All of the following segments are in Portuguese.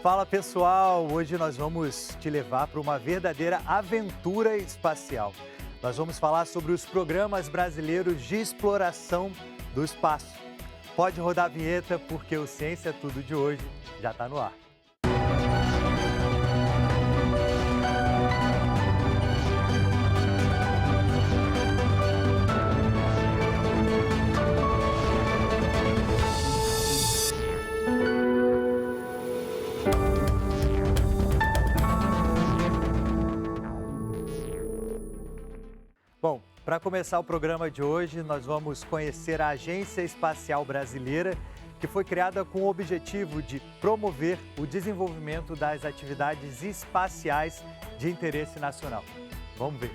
Fala pessoal, hoje nós vamos te levar para uma verdadeira aventura espacial. Nós vamos falar sobre os programas brasileiros de exploração do espaço. Pode rodar a vinheta porque o Ciência é Tudo de hoje já está no ar. Bom, para começar o programa de hoje, nós vamos conhecer a Agência Espacial Brasileira, que foi criada com o objetivo de promover o desenvolvimento das atividades espaciais de interesse nacional. Vamos ver.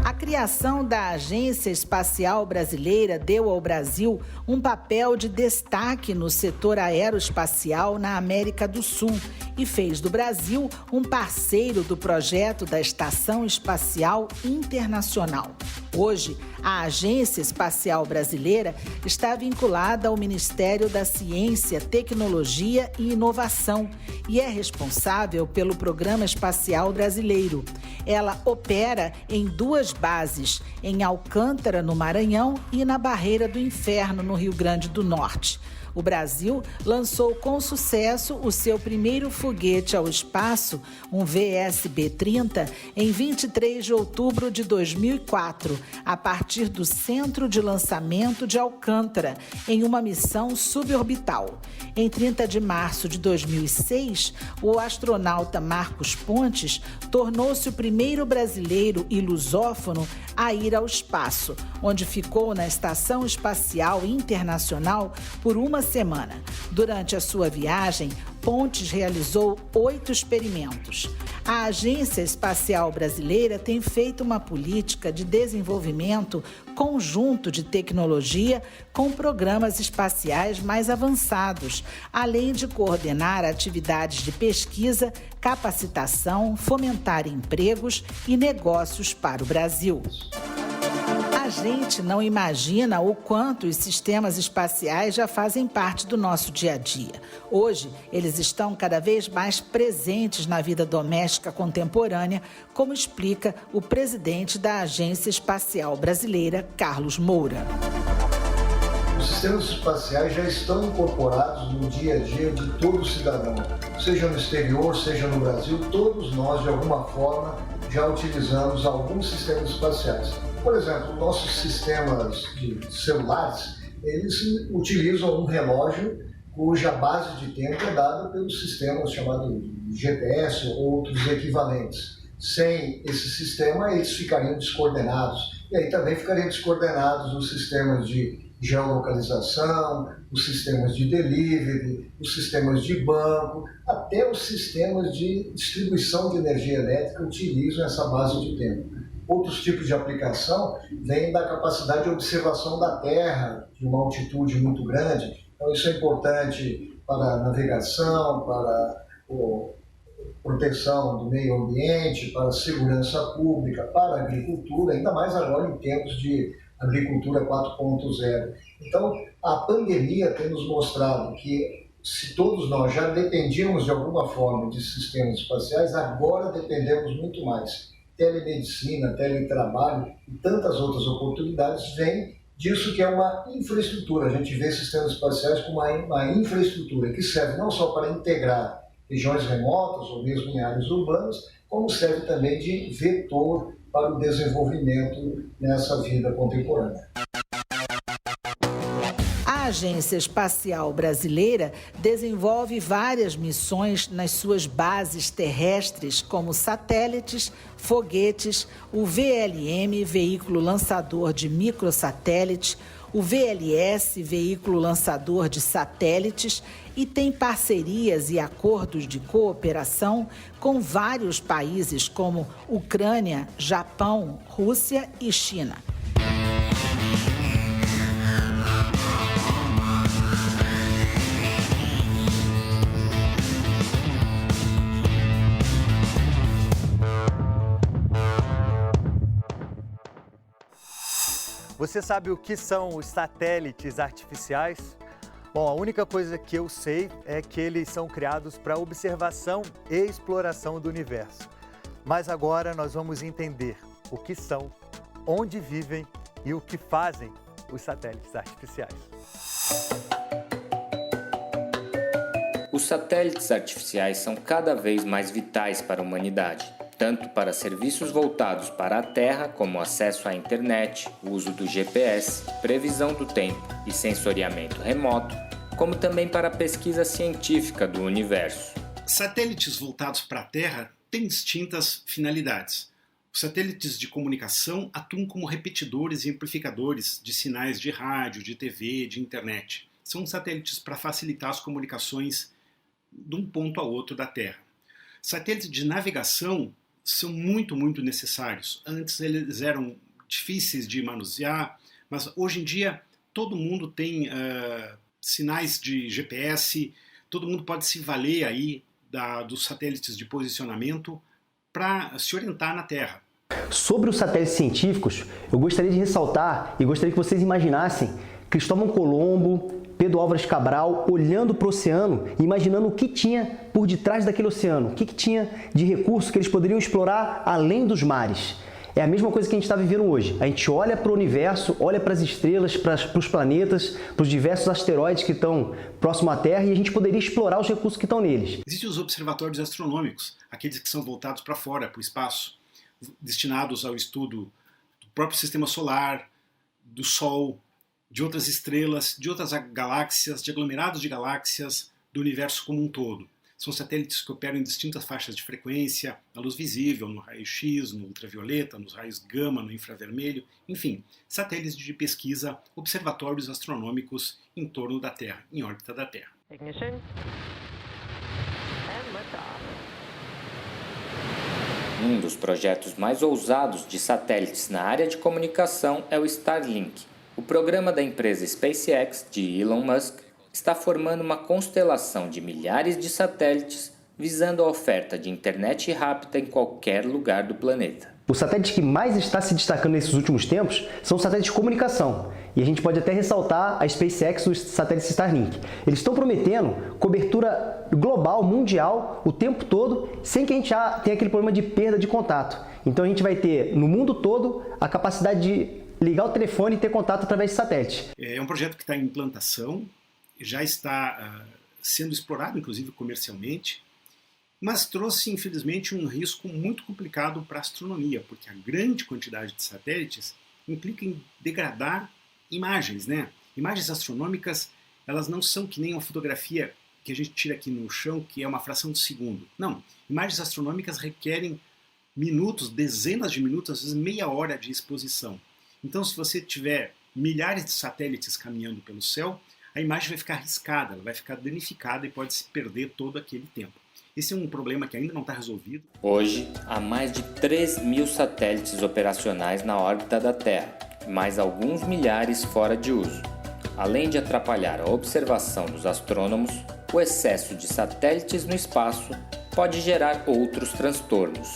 A criação da Agência Espacial Brasileira deu ao Brasil um papel de destaque no setor aeroespacial na América do Sul e fez do Brasil um parceiro do projeto da Estação Espacial Internacional. Hoje, a Agência Espacial Brasileira está vinculada ao Ministério da Ciência, Tecnologia e Inovação e é responsável pelo Programa Espacial Brasileiro. Ela opera em duas bases, em Alcântara, no Maranhão, e na Barreira do Inferno, no Rio Grande do Norte. O Brasil lançou com sucesso o seu primeiro foguete ao espaço, um VSB-30, em 23 de outubro de 2004, a partir do Centro de Lançamento de Alcântara, em uma missão suborbital. Em 30 de março de 2006, o astronauta Marcos Pontes tornou-se o primeiro brasileiro e lusófono a ir ao espaço, onde ficou na Estação Espacial Internacional por uma semana. Durante a sua viagem, Pontes realizou 8 experimentos. A Agência Espacial Brasileira tem feito uma política de desenvolvimento conjunto de tecnologia com programas espaciais mais avançados, além de coordenar atividades de pesquisa, capacitação, fomentar empregos e negócios para o Brasil. A gente não imagina o quanto os sistemas espaciais já fazem parte do nosso dia a dia. Hoje, eles estão cada vez mais presentes na vida doméstica contemporânea, como explica o presidente da Agência Espacial Brasileira, Carlos Moura. Os sistemas espaciais já estão incorporados no dia a dia de todo cidadão, seja no exterior, seja no Brasil, todos nós, de alguma forma, já utilizamos alguns sistemas espaciais. Por exemplo, nossos sistemas de celulares, eles utilizam um relógio cuja base de tempo é dada pelos sistemas chamados GPS ou outros equivalentes. Sem esse sistema, eles ficariam descoordenados. E aí também ficariam descoordenados os sistemas de geolocalização, os sistemas de delivery, os sistemas de banco, até os sistemas de distribuição de energia elétrica utilizam essa base de tempo. Outros tipos de aplicação vêm da capacidade de observação da Terra, de uma altitude muito grande. Então isso é importante para a navegação, para a proteção do meio ambiente, para a segurança pública, para a agricultura, ainda mais agora em tempos de agricultura 4.0. Então a pandemia tem nos mostrado que se todos nós já dependíamos de alguma forma de sistemas espaciais, agora dependemos muito mais. Telemedicina, teletrabalho e tantas outras oportunidades vêm disso que é uma infraestrutura. A gente vê sistemas espaciais como uma infraestrutura que serve não só para integrar regiões remotas ou mesmo em áreas urbanas, como serve também de vetor para o desenvolvimento nessa vida contemporânea. A Agência Espacial Brasileira desenvolve várias missões nas suas bases terrestres, como satélites, foguetes, o VLM, veículo lançador de microsatélite, o VLS, veículo lançador de satélites, e tem parcerias e acordos de cooperação com vários países como Ucrânia, Japão, Rússia e China. Você sabe o que são os satélites artificiais? Bom, a única coisa que eu sei é que eles são criados para observação e exploração do universo. Mas agora nós vamos entender o que são, onde vivem e o que fazem os satélites artificiais. Os satélites artificiais são cada vez mais vitais para a humanidade, tanto para serviços voltados para a Terra, como acesso à internet, o uso do GPS, previsão do tempo e sensoriamento remoto, como também para a pesquisa científica do universo. Satélites voltados para a Terra têm distintas finalidades. Os satélites de comunicação atuam como repetidores e amplificadores de sinais de rádio, de TV, de internet. São satélites para facilitar as comunicações de um ponto a outro da Terra. Satélites de navegação são muito necessários. Antes eles eram difíceis de manusear, mas hoje em dia todo mundo tem sinais de GPS, todo mundo pode se valer aí dos satélites de posicionamento para se orientar na Terra. Sobre os satélites científicos, eu gostaria de ressaltar e gostaria que vocês imaginassem Cristóvão Colombo, Pedro Álvares Cabral olhando para o oceano e imaginando o que tinha por detrás daquele oceano, o que tinha de recurso que eles poderiam explorar além dos mares. É a mesma coisa que a gente está vivendo hoje. A gente olha para o universo, olha para as estrelas, para os planetas, para os diversos asteroides que estão próximo à Terra e a gente poderia explorar os recursos que estão neles. Existem os observatórios astronômicos, aqueles que são voltados para fora, para o espaço, destinados ao estudo do próprio sistema solar, do Sol, de outras estrelas, de outras galáxias, de aglomerados de galáxias, do universo como um todo. São satélites que operam em distintas faixas de frequência, na luz visível, no raio-x, no ultravioleta, nos raios gama, no infravermelho, enfim, satélites de pesquisa, observatórios astronômicos em torno da Terra, em órbita da Terra. Ignition. And liftoff. Um dos projetos mais ousados de satélites na área de comunicação é o Starlink. O programa da empresa SpaceX, de Elon Musk, está formando uma constelação de milhares de satélites visando a oferta de internet rápida em qualquer lugar do planeta. O satélite que mais está se destacando nesses últimos tempos são os satélites de comunicação. E a gente pode até ressaltar a SpaceX e os satélites Starlink. Eles estão prometendo cobertura global, mundial, o tempo todo, sem que a gente já tenha aquele problema de perda de contato. Então a gente vai ter, no mundo todo, a capacidade de ligar o telefone e ter contato através de satélite. É um projeto que está em implantação, já está sendo explorado, inclusive comercialmente, mas trouxe, infelizmente, um risco muito complicado para a astronomia, porque a grande quantidade de satélites implica em degradar imagens, né? Imagens astronômicas, elas não são que nem uma fotografia que a gente tira aqui no chão, que é uma fração de segundo. Não, imagens astronômicas requerem minutos, dezenas de minutos, às vezes meia hora de exposição. Então, se você tiver milhares de satélites caminhando pelo céu, a imagem vai ficar riscada, ela vai ficar danificada e pode se perder todo aquele tempo. Esse é um problema que ainda não está resolvido. Hoje, há mais de 3.000 satélites operacionais na órbita da Terra, mais alguns milhares fora de uso. Além de atrapalhar a observação dos astrônomos, o excesso de satélites no espaço pode gerar outros transtornos.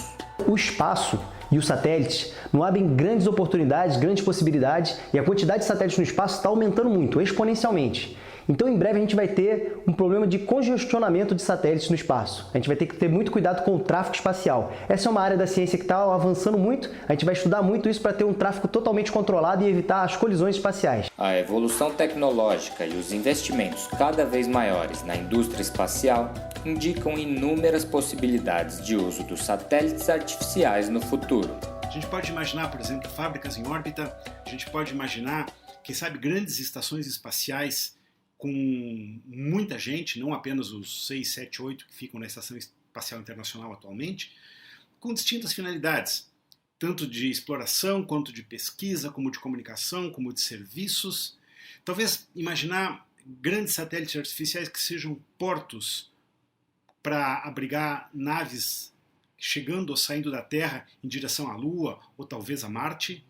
O espaço e os satélites não abrem grandes oportunidades, grandes possibilidades, e a quantidade de satélites no espaço está aumentando muito, exponencialmente. Então, em breve, a gente vai ter um problema de congestionamento de satélites no espaço. A gente vai ter que ter muito cuidado com o tráfego espacial. Essa é uma área da ciência que está avançando muito. A gente vai estudar muito isso para ter um tráfego totalmente controlado e evitar as colisões espaciais. A evolução tecnológica e os investimentos cada vez maiores na indústria espacial indicam inúmeras possibilidades de uso dos satélites artificiais no futuro. A gente pode imaginar, por exemplo, fábricas em órbita, a gente pode imaginar, quem sabe, grandes estações espaciais com muita gente, não apenas os 6, 7, 8 que ficam na Estação Espacial Internacional atualmente, com distintas finalidades, tanto de exploração, quanto de pesquisa, como de comunicação, como de serviços. Talvez imaginar grandes satélites artificiais que sejam portos para abrigar naves chegando ou saindo da Terra em direção à Lua, ou talvez a Marte.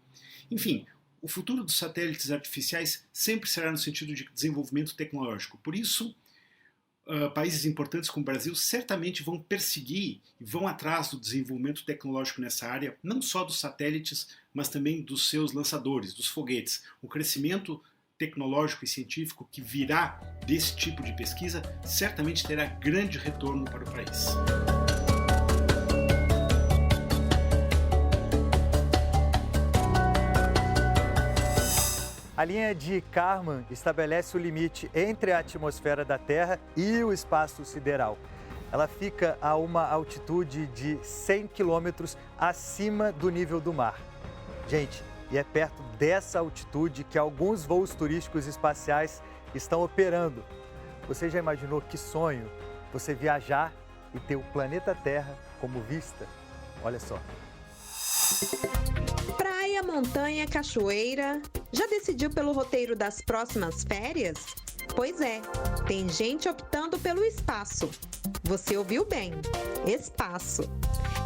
Enfim, o futuro dos satélites artificiais sempre será no sentido de desenvolvimento tecnológico. Por isso, países importantes como o Brasil certamente vão perseguir e vão atrás do desenvolvimento tecnológico nessa área, não só dos satélites, mas também dos seus lançadores, dos foguetes. O crescimento tecnológico e científico que virá desse tipo de pesquisa certamente terá grande retorno para o país. A linha de Kármán estabelece o limite entre a atmosfera da Terra e o espaço sideral. Ela fica a uma altitude de 100 quilômetros acima do nível do mar. Gente, e é perto dessa altitude que alguns voos turísticos espaciais estão operando. Você já imaginou que sonho você viajar e ter o planeta Terra como vista? Olha só. Praia, montanha, cachoeira. Já decidiu pelo roteiro das próximas férias? Pois é, tem gente optando pelo espaço. Você ouviu bem, espaço.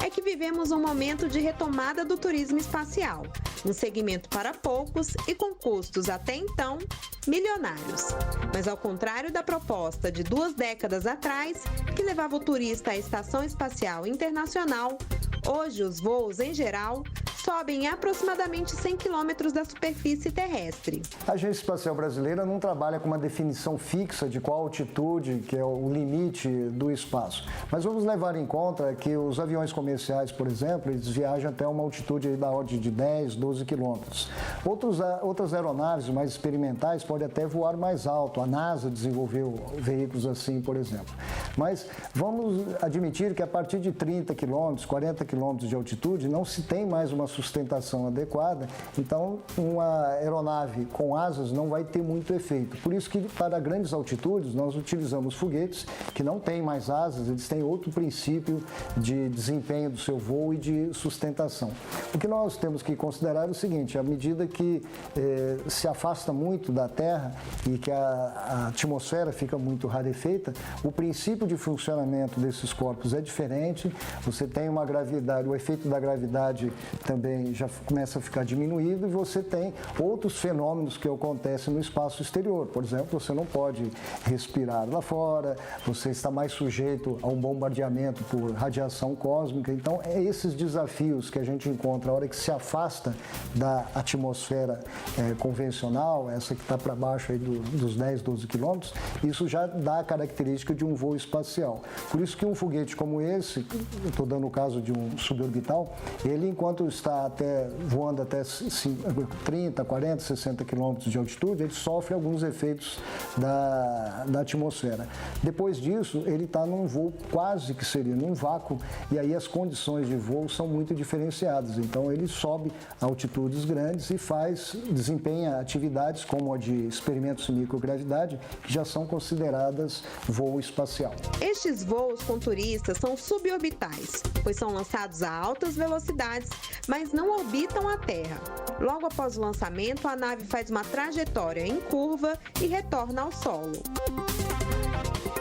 É que vivemos um momento de retomada do turismo espacial, um segmento para poucos e com custos até então milionários. Mas ao contrário da proposta de 2 décadas atrás, que levava o turista à Estação Espacial Internacional, hoje os voos, em geral, sobem aproximadamente 100 quilômetros da superfície terrestre. A Agência Espacial Brasileira não trabalha com uma definição fixa de qual altitude que é o limite do espaço. Mas vamos levar em conta que os aviões comerciais, por exemplo, eles viajam até uma altitude da ordem de 10, 12 quilômetros. Outras aeronaves mais experimentais podem até voar mais alto. A NASA desenvolveu veículos assim, por exemplo. Mas vamos admitir que a partir de 30 quilômetros, 40 quilômetros de altitude, não se tem mais uma sustentação adequada, então uma aeronave com asas não vai ter muito efeito. Por isso que para grandes altitudes nós utilizamos foguetes que não têm mais asas, eles têm outro princípio de desempenho do seu voo e de sustentação. O que nós temos que considerar é o seguinte, à medida que se afasta muito da Terra e que a atmosfera fica muito rarefeita, o princípio de funcionamento desses corpos é diferente, você tem uma gravidade, o efeito da gravidade também já começa a ficar diminuído e você tem outros fenômenos que acontecem no espaço exterior. Por exemplo, você não pode respirar lá fora, você está mais sujeito a um bombardeamento por radiação cósmica. Então, é esses desafios que a gente encontra a hora que se afasta da atmosfera convencional, essa que está para baixo aí dos 10, 12 quilômetros, isso já dá a característica de um voo espacial. Por isso que um foguete como esse, estou dando o caso de um suborbital, ele enquanto está voando até 30, 40, 60 quilômetros de altitude, ele sofre alguns efeitos da atmosfera. Depois disso, ele está num voo quase que seria num vácuo, e aí as condições de voo são muito diferenciadas. Então, ele sobe a altitudes grandes e desempenha atividades como a de experimentos de microgravidade, que já são consideradas voo espacial. Estes voos com turistas são suborbitais, pois são lançados a altas velocidades, mas não orbitam a Terra. Logo após o lançamento, a nave faz uma trajetória em curva e retorna ao solo.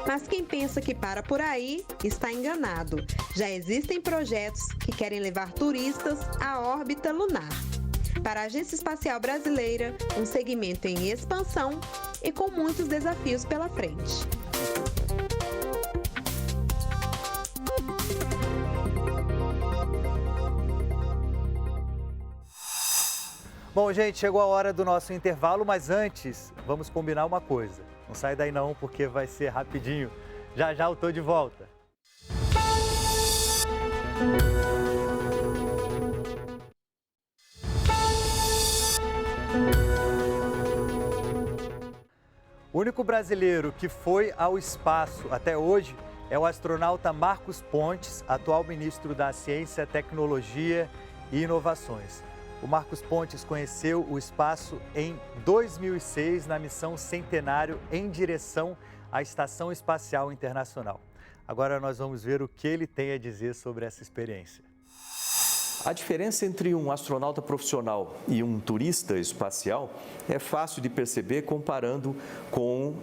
Mas quem pensa que para por aí está enganado. Já existem projetos que querem levar turistas à órbita lunar. Para a Agência Espacial Brasileira, um segmento em expansão e com muitos desafios pela frente. Bom, gente, chegou a hora do nosso intervalo, mas antes, vamos combinar uma coisa. Não sai daí não, porque vai ser rapidinho. Já já eu tô de volta. O único brasileiro que foi ao espaço até hoje é o astronauta Marcos Pontes, atual ministro da Ciência, Tecnologia e Inovações. O Marcos Pontes conheceu o espaço em 2006 na missão Centenário em direção à Estação Espacial Internacional. Agora nós vamos ver o que ele tem a dizer sobre essa experiência. A diferença entre um astronauta profissional e um turista espacial é fácil de perceber comparando com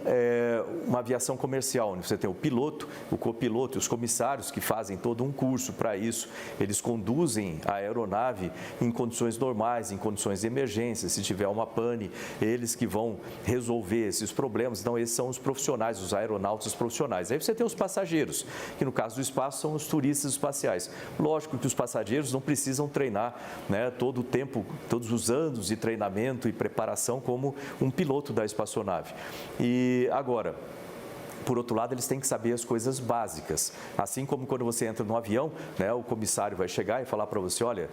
uma aviação comercial, onde você tem o piloto, o copiloto e os comissários que fazem todo um curso para isso. Eles conduzem a aeronave em condições normais, em condições de emergência. Se tiver uma pane, eles que vão resolver esses problemas. Então, esses são os profissionais, os aeronautas profissionais. Aí você tem os passageiros, que no caso do espaço são os turistas espaciais. Lógico que os passageiros não precisam precisam treinar, né, todo o tempo, todos os anos de treinamento e preparação como um piloto da espaçonave. E agora, por outro lado, eles têm que saber as coisas básicas. Assim como quando você entra no avião, né, o comissário vai chegar e falar para você, olha,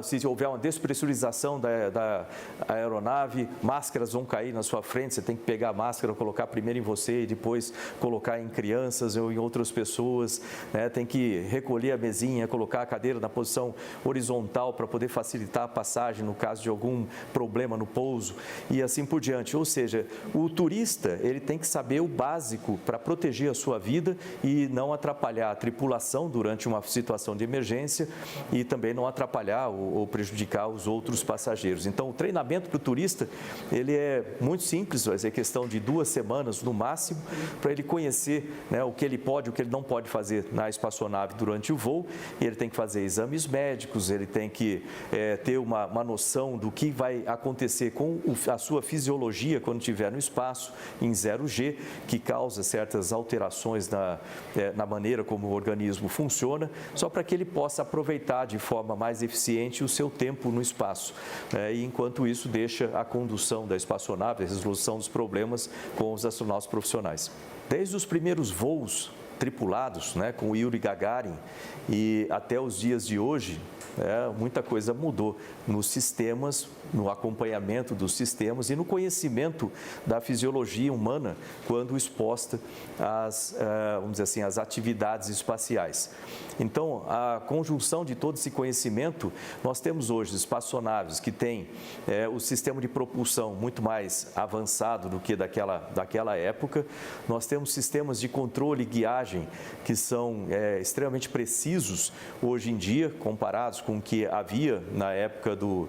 se houver uma despressurização da aeronave, máscaras vão cair na sua frente, você tem que pegar a máscara, colocar primeiro em você e depois colocar em crianças ou em outras pessoas, né, tem que recolher a mesinha, colocar a cadeira na posição horizontal para poder facilitar a passagem no caso de algum problema no pouso e assim por diante. Ou seja, o turista, ele tem que saber o básico para proteger a sua vida e não atrapalhar a tripulação durante uma situação de emergência e também não atrapalhar ou prejudicar os outros passageiros. Então, o treinamento para o turista, ele é muito simples, vai ser questão de 2 semanas no máximo, para ele conhecer, né, o que ele pode, o que ele não pode fazer na espaçonave durante o voo. Ele tem que fazer exames médicos, ele tem que ter uma noção do que vai acontecer com a sua fisiologia quando estiver no espaço, em 0G, que causa certas alterações na maneira como o organismo funciona, só para que ele possa aproveitar de forma mais eficiente o seu tempo no espaço. E enquanto isso, deixa a condução da espaçonave, a resolução dos problemas com os astronautas profissionais. Desde os primeiros voos tripulados, né, com o Yuri Gagarin e até os dias de hoje, muita coisa mudou nos sistemas, no acompanhamento dos sistemas e no conhecimento da fisiologia humana quando exposta vamos dizer assim, às atividades espaciais. Então, a conjunção de todo esse conhecimento, nós temos hoje espaçonaves que têm o sistema de propulsão muito mais avançado do que daquela época. Nós temos sistemas de controle e guiagem que são extremamente precisos hoje em dia, comparados com o que havia na época do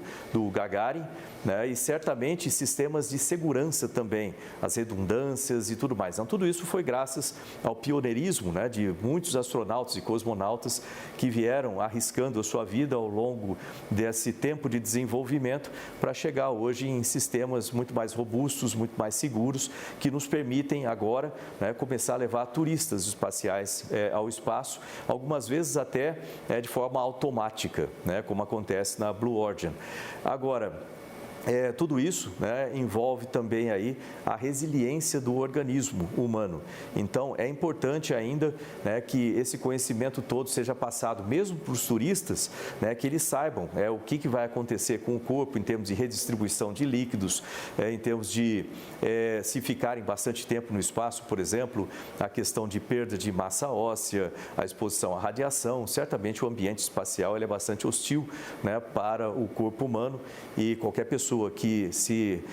Gagarin, né? E certamente sistemas de segurança também, as redundâncias e tudo mais. Então, tudo isso foi graças ao pioneirismo, né, de muitos astronautas e cosmonautas que vieram arriscando a sua vida ao longo desse tempo de desenvolvimento para chegar hoje em sistemas muito mais robustos, muito mais seguros, que nos permitem agora, né, começar a levar turistas espaciais ao espaço, algumas vezes até de forma automática, né, como acontece na Blue Origin. Agora, tudo isso, né, envolve também aí a resiliência do organismo humano. Então, é importante ainda, né, que esse conhecimento todo seja passado, mesmo para os turistas, né, que eles saibam o que vai acontecer com o corpo em termos de redistribuição de líquidos, em termos de se ficarem bastante tempo no espaço, por exemplo, a questão de perda de massa óssea, a exposição à radiação. Certamente o ambiente espacial ele é bastante hostil, né, para o corpo humano e qualquer pessoa que se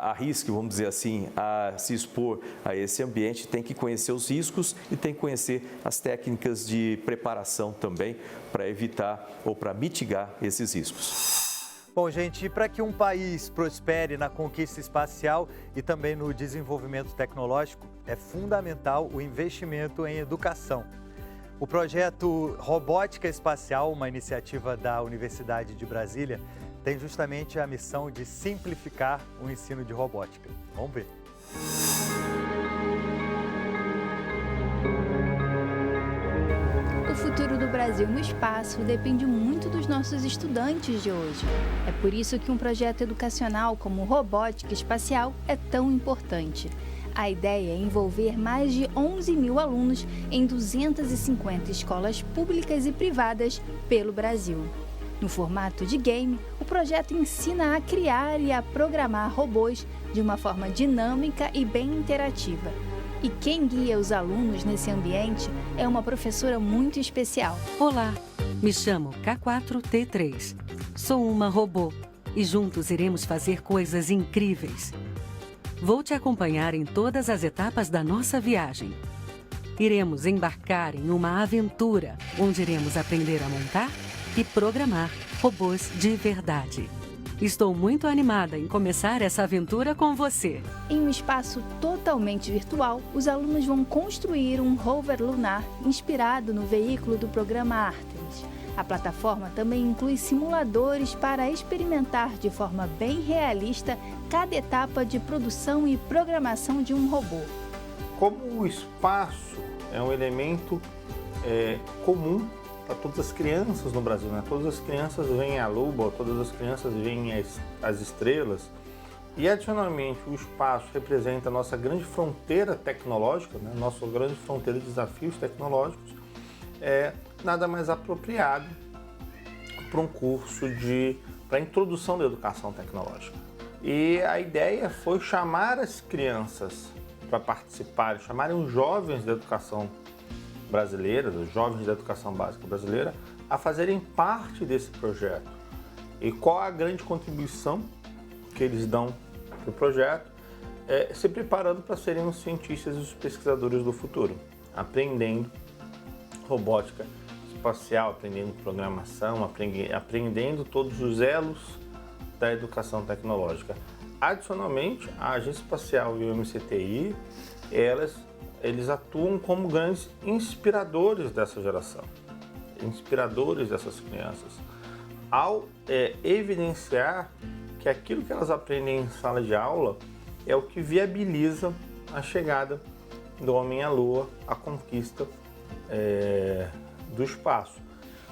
arrisque, vamos dizer assim, a se expor a esse ambiente, tem que conhecer os riscos e tem que conhecer as técnicas de preparação também para evitar ou para mitigar esses riscos. Bom, gente, para que um país prospere na conquista espacial e também no desenvolvimento tecnológico, é fundamental o investimento em educação. O projeto Robótica Espacial, uma iniciativa da Universidade de Brasília, tem justamente a missão de simplificar o ensino de robótica. Vamos ver. O futuro do Brasil no espaço depende muito dos nossos estudantes de hoje. É por isso que um projeto educacional como Robótica Espacial é tão importante. A ideia é envolver mais de 11 mil alunos em 250 escolas públicas e privadas pelo Brasil. No formato de game, o projeto ensina a criar e a programar robôs de uma forma dinâmica e bem interativa. E quem guia os alunos nesse ambiente é uma professora muito especial. Olá, me chamo K4T3. Sou uma robô e juntos iremos fazer coisas incríveis. Vou te acompanhar em todas as etapas da nossa viagem. Iremos embarcar em uma aventura onde iremos aprender a montar e programar robôs de verdade. Estou muito animada em começar essa aventura com você. Em um espaço totalmente virtual, os alunos vão construir um rover lunar inspirado no veículo do programa Artemis. A plataforma também inclui simuladores para experimentar de forma bem realista cada etapa de produção e programação de um robô. Como o espaço é um elemento comum para todas as crianças no Brasil, né? Todas as crianças veem a lua, todas as crianças veem as estrelas. E, adicionalmente, o espaço representa a nossa grande fronteira tecnológica, né? Nossa grande fronteira de desafios tecnológicos. Nada mais apropriado para um curso para a introdução da educação tecnológica. E a ideia foi chamar as crianças para participarem, chamarem os jovens da educação brasileira, os jovens da educação básica brasileira, a fazerem parte desse projeto. E qual a grande contribuição que eles dão para o projeto? Se preparando para serem os cientistas e os pesquisadores do futuro, aprendendo robótica espacial, aprendendo programação, aprendendo todos os elos da educação tecnológica. Adicionalmente, a Agência Espacial e o MCTI, eles atuam como grandes inspiradores dessa geração, inspiradores dessas crianças, ao evidenciar que aquilo que elas aprendem em sala de aula é o que viabiliza a chegada do homem à Lua, a conquista do espaço.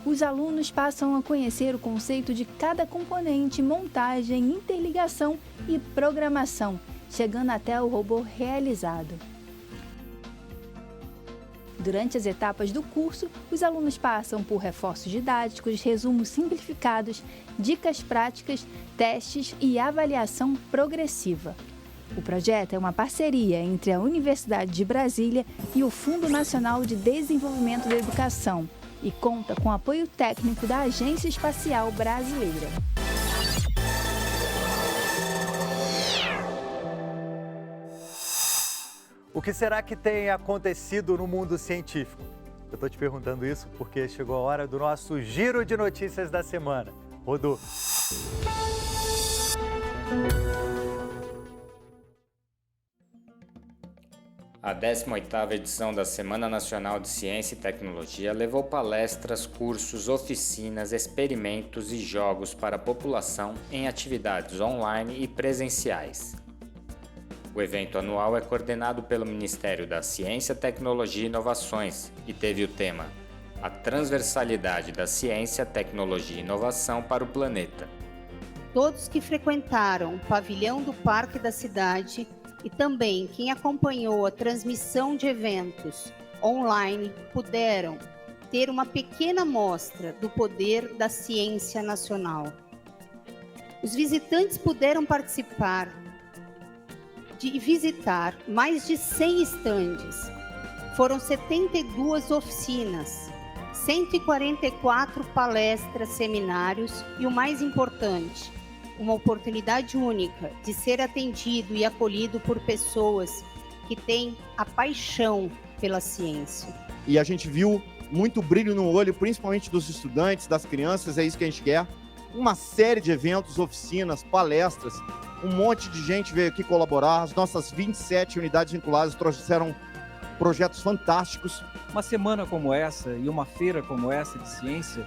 Os alunos passam a conhecer o conceito de cada componente, montagem, interligação e programação, chegando até o robô realizado. Durante as etapas do curso, os alunos passam por reforços didáticos, resumos simplificados, dicas práticas, testes e avaliação progressiva. O projeto é uma parceria entre a Universidade de Brasília e o Fundo Nacional de Desenvolvimento da Educação e conta com apoio técnico da Agência Espacial Brasileira. O que será que tem acontecido no mundo científico? Eu estou te perguntando isso porque chegou a hora do nosso giro de notícias da semana. Rodou. A 18ª edição da Semana Nacional de Ciência e Tecnologia levou palestras, cursos, oficinas, experimentos e jogos para a população em atividades online e presenciais. O evento anual é coordenado pelo Ministério da Ciência, Tecnologia e Inovações e teve o tema A Transversalidade da Ciência, Tecnologia e Inovação para o Planeta. Todos que frequentaram o pavilhão do Parque da Cidade e também quem acompanhou a transmissão de eventos online puderam ter uma pequena amostra do poder da ciência nacional. Os visitantes puderam participar de visitar mais de 100 estandes. Foram 72 oficinas, 144 palestras, seminários e o mais importante, uma oportunidade única de ser atendido e acolhido por pessoas que têm a paixão pela ciência. E a gente viu muito brilho no olho, principalmente dos estudantes, das crianças, é isso que a gente quer. Uma série de eventos, oficinas, palestras, um monte de gente veio aqui colaborar, as nossas 27 unidades vinculadas trouxeram projetos fantásticos. Uma semana como essa e uma feira como essa de ciência,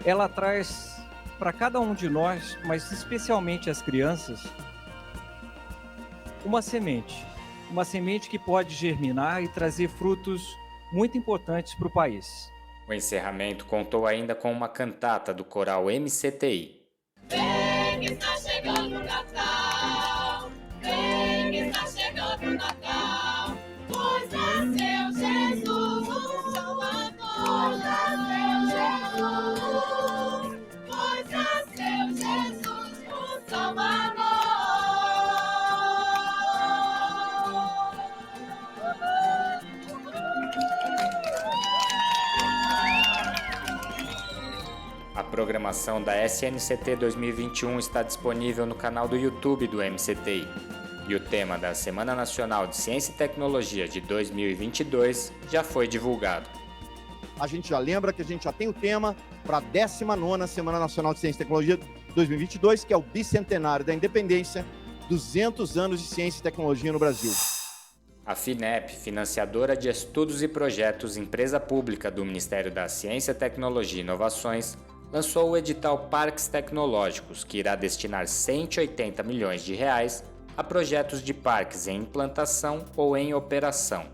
ela traz para cada um de nós, mas especialmente as crianças, uma semente que pode germinar e trazer frutos muito importantes para o país. O encerramento contou ainda com uma cantata do coral MCTI. Vem, está chegando o Natal, vem, está chegando o Natal, pois nasceu Jesus, o Salvador, pois nasceu Jesus, o Salvador. A programação da SNCT 2021 está disponível no canal do YouTube do MCTI. E o tema da Semana Nacional de Ciência e Tecnologia de 2022 já foi divulgado. A gente já lembra que a gente já tem o tema para a 19ª Semana Nacional de Ciência e Tecnologia 2022, que é o bicentenário da independência, 200 anos de ciência e tecnologia no Brasil. A FINEP, financiadora de estudos e projetos, empresa pública do Ministério da Ciência, Tecnologia e Inovações, lançou o edital Parques Tecnológicos, que irá destinar 180 milhões de reais a projetos de parques em implantação ou em operação.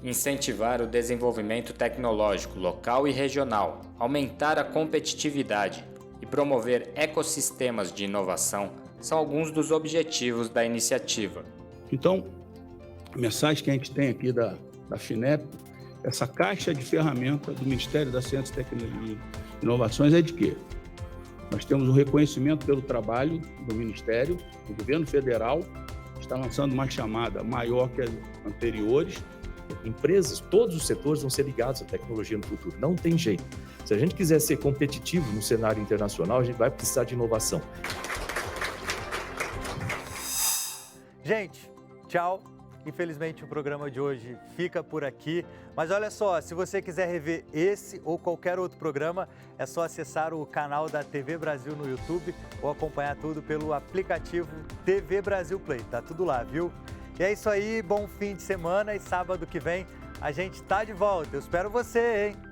Incentivar o desenvolvimento tecnológico local e regional, aumentar a competitividade e promover ecossistemas de inovação são alguns dos objetivos da iniciativa. Então, a mensagem que a gente tem aqui da FINEP, essa caixa de ferramenta do Ministério da Ciência, Tecnologia e Inovações é de quê? Nós temos um reconhecimento pelo trabalho do Ministério, do Governo Federal, está lançando uma chamada maior que as anteriores. Empresas, todos os setores vão ser ligados à tecnologia no futuro, não tem jeito. Se a gente quiser ser competitivo no cenário internacional, a gente vai precisar de inovação. Gente, tchau. Infelizmente o programa de hoje fica por aqui, mas olha só, se você quiser rever esse ou qualquer outro programa, é só acessar o canal da TV Brasil no YouTube ou acompanhar tudo pelo aplicativo TV Brasil Play, tá tudo lá, viu? E é isso aí, bom fim de semana e sábado que vem a gente tá de volta, eu espero você, hein?